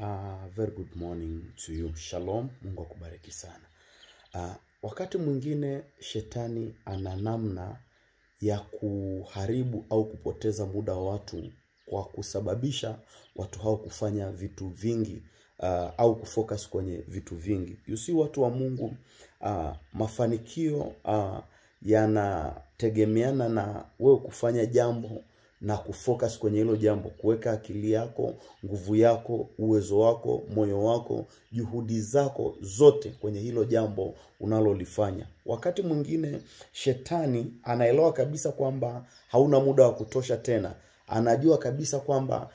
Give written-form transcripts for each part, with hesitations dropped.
Very good morning to you. Shalom, Mungu akubariki sana. Wakati mwingine shetani ana namna ya kuharibu au kupoteza muda wa watu kwa kusababisha watu hao kufanya vitu vingi au kufocus kwenye vitu vingi. You see, watu wa Mungu, mafanikio yanategemeana na wewe kufanya jambo na kufocus kwenye hilo jambo, kuweka akili yako, nguvu yako, uwezo wako, moyo wako, juhudi zako zote kwenye hilo jambo unalolifanya. Wakati mwingine shetani anaelewa kabisa kwamba hauna muda wa kutosha tena. Anajua kabisa kwamba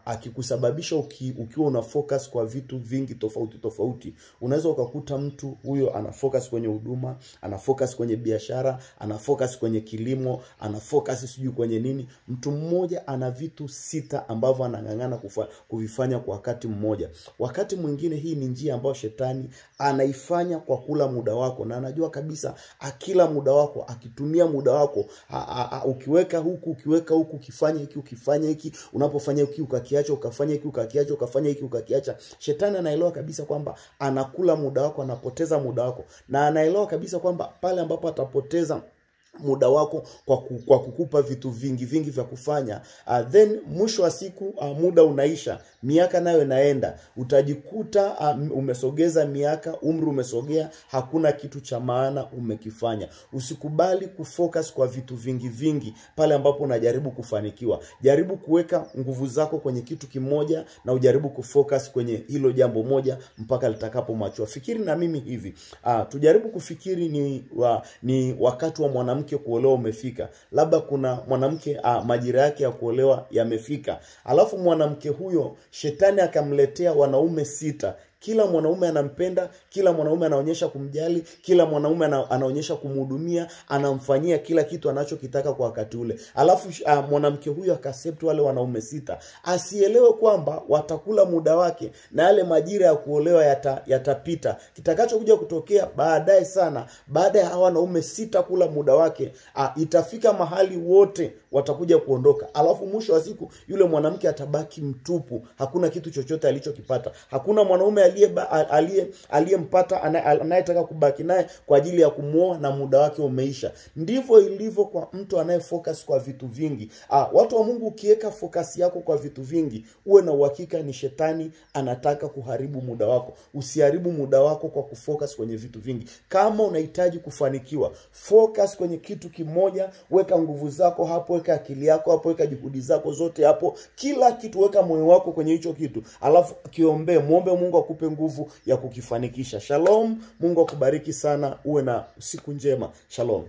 akikusababisha ukiwa una focus kwa vitu vingi tofauti, unaweza ukakuta mtu huyo ana focus kwenye huduma, ana focus kwenye biashara, ana focus kwenye kilimo, ana focus sijui kwenye nini. Mtu mmoja ana vitu 6 ambavyo anang'ang'ana kuvifanya kwa wakati mmoja. Wakati mwingine hii ni njia ambayo shetani anaifanya kwa kula muda wako, na anajua kabisa akila muda wako, akitumia muda wako, ukiweka huku, ukiweka huku, ukifanya hiki, unapofanya hiki ukakiacha, ukafanya hiki ukakiacha, ukafanya hiki ukakiacha. Shetani anaelewa kabisa kwamba anakula muda wako, anapoteza muda wako, na anaelewa kabisa kwamba pale ambapo atapoteza muda wako kwa kukupa vitu vingi vya kufanya, then mwisho wa siku muda unaisha, miaka nayo inaenda, utajikuta umesogeza miaka, umri umesogea, hakuna kitu cha maana umekifanya. Usikubali kufocus kwa vitu vingi pale ambapo unajaribu kufanikiwa. Jaribu kuweka nguvu zako kwenye kitu kimoja na ujaribu kufocus kwenye hilo jambo moja mpaka litakapomachua. Fikiri na mimi hivi, tujaribu kufikiri ni wakati wa mwanamke kuolewa umefika. Labda kuna mwanamke majira yake ya kuolewa yamefika, alafu mwanamke huyo shetani akamletea wanaume 6. Kila mwanaume anampenda, kila mwanaume anaonyesha kumjali, kila mwanaume anaonyesha kumhudumia, anamfanyia kila kitu anachokitaka kwa wakati ule. Alafu mwanamke huyo accept wale wanaume 6. Asielewe kwamba watakula muda wake na yale majira ya kuolewa yatapita. Kitakachokuja kutokea baadaye sana, baada ya hawa wanaume 6 kula muda wake, itafika mahali wote watakuja kuondoka. Alafu mwisho wa siku yule mwanamke atabaki mtupu, hakuna kitu chochote alichokipata. Hakuna mwanaume aliyempata anayetaka kubaki naye kwa ajili ya kumuoa, na muda wake umeisha. Ndivyo ilivyo kwa mtu anayefocus kwa vitu vingi. Watu wa Mungu, ukiweka focus yako kwa vitu vingi, uwe na uhakika ni shetani anataka kuharibu muda wako. Usiharibu muda wako kwa kufocus kwenye vitu vingi. Kama unahitaji kufanikiwa, focus kwenye kitu kimoja, weka nguvu zako hapo, weka akili yako hapo, weka juhudi zako zote hapo, kila kitu, weka moyo wako kwenye hicho kitu. Alafu muombe Mungu akupe nguvu ya kukifanikisha. Shalom, Mungu akubariki sana, uwe na siku njema. Shalom.